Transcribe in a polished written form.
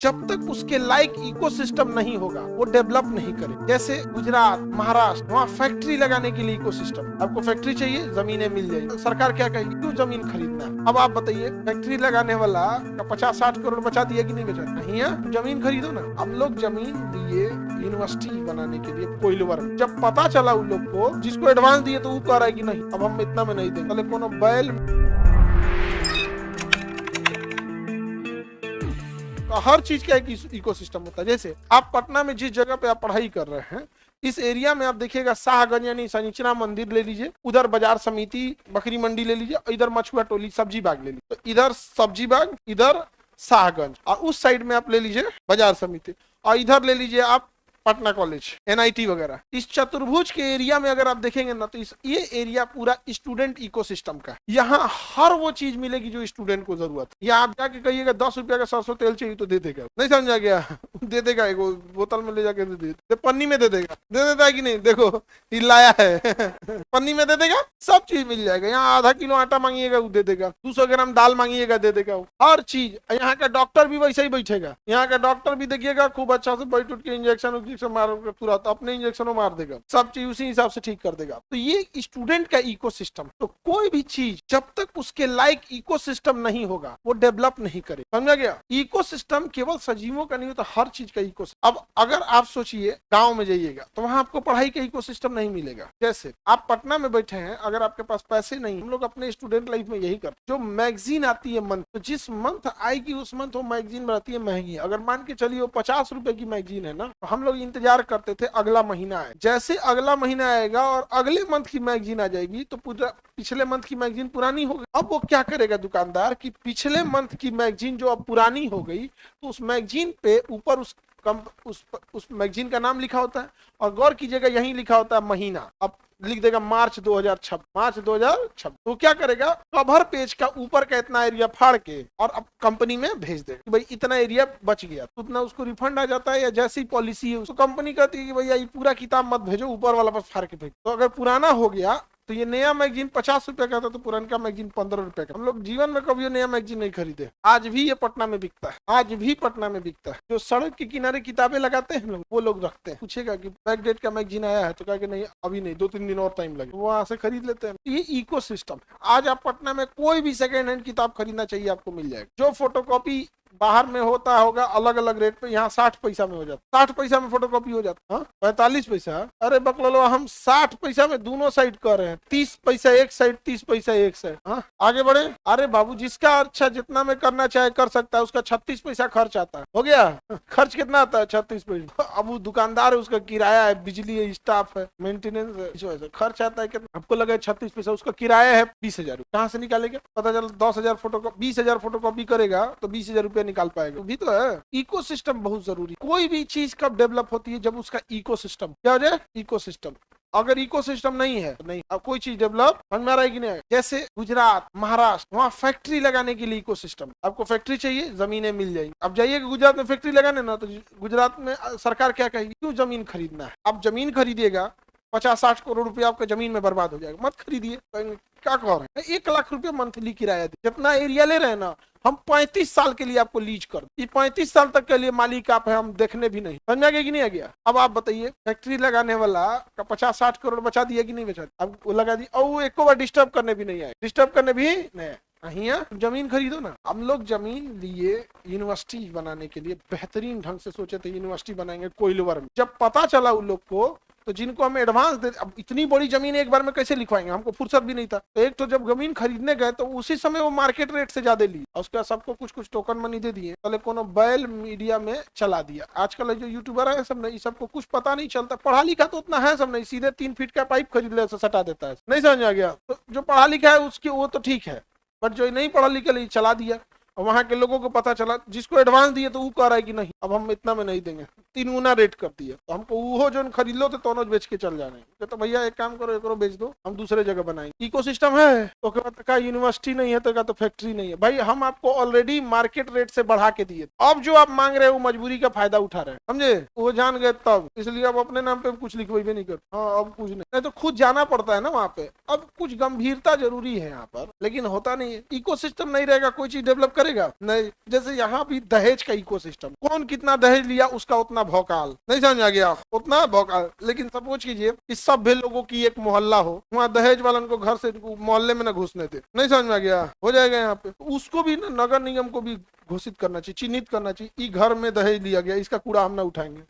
जब तक उसके लायक इकोसिस्टम नहीं होगा वो डेवलप नहीं करे। जैसे गुजरात, महाराष्ट्र, वहाँ फैक्ट्री लगाने के लिए इकोसिस्टम, आपको फैक्ट्री चाहिए, जमीनें मिल जाएगी। सरकार क्या कहेगी, क्यों जमीन खरीदना है। अब आप बताइए, फैक्ट्री लगाने वाला 50-60 करोड़ बचा दिया कि नहीं बचा? नहीं है, जमीन खरीदो ना। हम लोग जमीन दिए यूनिवर्सिटी बनाने के लिए कोइलवर में। जब पता चला उन लोग को, जिसको एडवांस दिए तो वो कह रहा है कि नहीं, अब हम इतना में नहीं देंगे। कोनो बैल हर चीज का एक इकोसिस्टम होता है। जैसे आप पटना में जिस जगह पे आप पढ़ाई कर रहे हैं, इस एरिया में आप देखिएगा शाहगंज यानी शनिचरा मंदिर ले लीजिए, उधर बाजार समिति बकरी मंडी ले लीजिए, इधर मछुआ टोली सब्जी बाग ले लीजिए। तो इधर सब्जी बाग, इधर शाहगंज, और उस साइड में आप ले लीजिए बाजार समिति, और इधर ले लीजिए आप पटना कॉलेज, एनआईटी वगैरह। इस चतुर्भुज के एरिया में अगर आप देखेंगे ना, तो ये एरिया पूरा स्टूडेंट इकोसिस्टम का है। यहाँ हर वो चीज मिलेगी जो स्टूडेंट को जरूरत है। या आप जाके कहिएगा 10 रुपया का सरसों तेल चाहिए तो दे देगा, नहीं समझा गया? दे देगा, एक बोतल में ले जाके दे देगा, पन्नी में दे देगा, दे देता है कि नहीं? देखो ये लाया है पन्नी में दे देगा, सब चीज मिल जाएगा। यहाँ आधा किलो आटा मांगिएगा वो दे देगा, 200 ग्राम दाल मांगिएगा दे देगा, हर चीज। यहाँ का डॉक्टर भी वैसे ही बैठेगा, यहाँ का डॉक्टर भी देखिएगा खूब अच्छा से बैठ उठ के इंजेक्शन मार तुरंत अपने इंजेक्शनों मार देगा, सब चीज उसी हिसाब से ठीक कर देगा। तो ये स्टूडेंट का इकोसिस्टम। तो कोई भी चीज जब तक उसके लायक इकोसिस्टम नहीं होगा वो डेवलप नहीं करे, समझा गया? इकोसिस्टम केवल सजीवों का नहीं होता, हर चीज का इकोसिस्टम। अब अगर आप सोचिए गांव में जाइएगा तो वहां आपको पढ़ाई का इकोसिस्टम नहीं मिलेगा। जैसे आप पटना में बैठे हैं, अगर आपके पास पैसे नहीं, हम लोग अपने स्टूडेंट लाइफ में यही करते, जो मैगजीन आती है मंथ, तो जिस मंथ आएगी उस मंथ वो मैगजीन रहती है महंगी। अगर मान के चलिए वो 50 रुपए की मैगजीन है ना, तो हम लोग इंतजार करते थे अगला महीना आए। जैसे अगला महीना आएगा और अगले मंथ की मैगजीन आ जाएगी तो पूरा पिछले मंथ की मैगजीन पुरानी हो गई। अब वो क्या करेगा दुकानदार कि पिछले मंथ की मैगजीन जो अब पुरानी हो गई, तो उस मैगजीन पे ऊपर उस मैगजीन का नाम लिखा होता है, और गौर कीजिएगा यहीं लिखा होता है महीना। अब लिख देगा मार्च 2026। तो क्या करेगा, कवर पेज का ऊपर का इतना एरिया फाड़ के और अब कंपनी में भेज देगा कि भाई इतना एरिया बच गया, तो उतना उसको रिफंड आ जाता है। या जैसी पॉलिसी है उसको कंपनी कहती है कि भैया ये पूरा किताब मत भेजो, ऊपर वाला बस फाड़ के भेजो। तो अगर पुराना हो गया तो ये नया मैगजीन 50 रुपए का था, तो पुराना मैगजीन 15 रुपए का। हम लोग जीवन में कभी नया मैगजीन नहीं खरीदे, आज भी ये पटना में बिकता है, आज भी पटना में बिकता है। जो सड़क के किनारे किताबें लगाते हैं लोग, वो लोग रखते हैं। पूछेगा कि बैक डेट का मैगजीन आया है, तो कहा कि नहीं अभी नहीं, 2-3 दिन और टाइम लगे, वहां से खरीद लेते हैं। ये इकोसिस्टम। आज आप पटना में कोई भी सेकेंड हैंड किताब खरीदना चाहिए आपको मिल जाएगा। जो फोटोकॉपी बाहर में होता होगा अलग अलग रेट पे, यहाँ 60 पैसा में हो जाता, 60 पैसा में फोटोकॉपी हो जाता। 45 पैसा? अरे बकलो, हम 60 पैसा में दोनों साइड कर रहे हैं, 30 पैसा एक साइड, 30 पैसा एक साइड। आगे बढ़े। अरे बाबू, जिसका अच्छा जितना में करना चाहे कर सकता है, उसका 36 पैसा खर्च आता है। हो गया? खर्च कितना आता है? 36 पैसा। अब वो दुकानदार है, उसका किराया है, बिजली है, स्टाफ है, मेंटेनेंस है, खर्च आता है कितना? आपको लगा 36 पैसा, उसका किराया है 20,000। कहाँ से निकालेगा? पता चला 10,000 फोटोकॉपी, 20,000 फोटोकॉपी करेगा तो 20,000 रुपया निकाल पाएगा। भी तो है। इकोसिस्टम बहुत जरूरी। कोई भी चीज कब डेवलप होती है? जब उसका इकोसिस्टम क्या हो जाए, इकोसिस्टम। अगर इकोसिस्टम नहीं है तो नहीं, अब कोई चीज डेवलप समझ में आ रहा है कि नहीं? जैसे गुजरात, महाराष्ट्र, वहाँ फैक्ट्री लगाने के लिए इकोसिस्टम, आपको फैक्ट्री चाहिए, जमीनें मिल जाएंगी। अब जाइए गुजरात में फैक्ट्री लगाने ना, तो गुजरात में सरकार क्या कहेगी, क्यों जमीन खरीदना है। अब जमीन खरीदिएगा 50-60 करोड़ रुपया आपका जमीन में बर्बाद हो जाएगा, मत खरीदिए। क्या कह रहे हैं, 1 लाख रुपया मंथली किराया दे, जितना एरिया ले रहे हैं ना, हम 35 साल के लिए आपको लीज कर, ये 35 साल तक के लिए मालिक आप है, हम देखने भी नहीं। समझ आ गया कि नहीं आ गया? अब आप बताइए, फैक्ट्री लगाने वाला का 50-60 करोड़ बचा दिया कि नहीं बचा? अब वो लगा दी, और वो एक बार डिस्टर्ब करने भी नहीं आए, डिस्टर्ब करने भी नहीं। जमीन खरीदो ना। हम लोग जमीन लिए यूनिवर्सिटी बनाने के लिए, बेहतरीन ढंग से सोचे थे यूनिवर्सिटी बनाएंगे कोइलवर में। जब पता चला उन लोग को, तो जिनको हम एडवांस दे, अब इतनी बड़ी जमीन एक बार में कैसे लिखवाएंगे, हमको फुर्सत भी नहीं था। तो एक तो जब जमीन खरीदने गए तो उसी समय वो मार्केट रेट से ज्यादा ली, और उसके बाद सबको कुछ कुछ टोकन मनी दे दिए, पहले कोनो बैल मीडिया में चला दिया। आजकल जो यूट्यूबर है सब नहीं, सबको कुछ पता नहीं चलता, पढ़ा लिखा तो उतना है सब नहीं, सीधे 3 फीट का पाइप खरीद ले सटा देता है, नहीं समझ आ गया? तो जो पढ़ा लिखा है उसकी वो तो ठीक है, बट जो नहीं पढ़ा लिखा लिए चला दिया, और वहां के लोगों को पता चला, जिसको एडवांस दिए तो वो कह रहा है कि नहीं, अब हम इतना में नहीं देंगे, 3 गुना रेट कर दिया, तो हमको वो जो खरीद लो तो दोनों बेच के चल जाने, तो भैया एक काम करो, एकरो बेच दो, हम दूसरे जगह बनाएंगे। इकोसिस्टम है तो का यूनिवर्सिटी नहीं है, तो फैक्ट्री नहीं है। भाई हम आपको ऑलरेडी मार्केट रेट से बढ़ा के दिए, अब जो आप मांग रहे हो वो मजबूरी का फायदा उठा रहे हैं, समझे, वो जान गए तब, इसलिए अब अपने नाम पे कुछ लिखवाइबे नहीं करते। हाँ अब कुछ नहीं तो खुद जाना पड़ता है ना वहाँ पे। अब कुछ गंभीरता जरूरी है यहाँ पर, लेकिन होता नहीं है। इकोसिस्टम नहीं रहेगा कोई चीज डेवलप करेगा नहीं। जैसे यहाँ भी दहेज का इकोसिस्टम, कौन कितना दहेज लिया उसका उतना भौकाल, नहीं समझ आ गया, उतना भौकाल। लेकिन सपोज कीजिए इस सभ्य लोगों की एक मोहल्ला हो, वहाँ दहेज वालन को घर से मोहल्ले में न घुसने थे, नहीं समझ में आ गया, हो जाएगा यहाँ पे। उसको भी नगर निगम को भी घोषित करना चाहिए, चिन्हित करना चाहिए, घर में दहेज लिया गया, इसका कूड़ा हम ना उठाएंगे।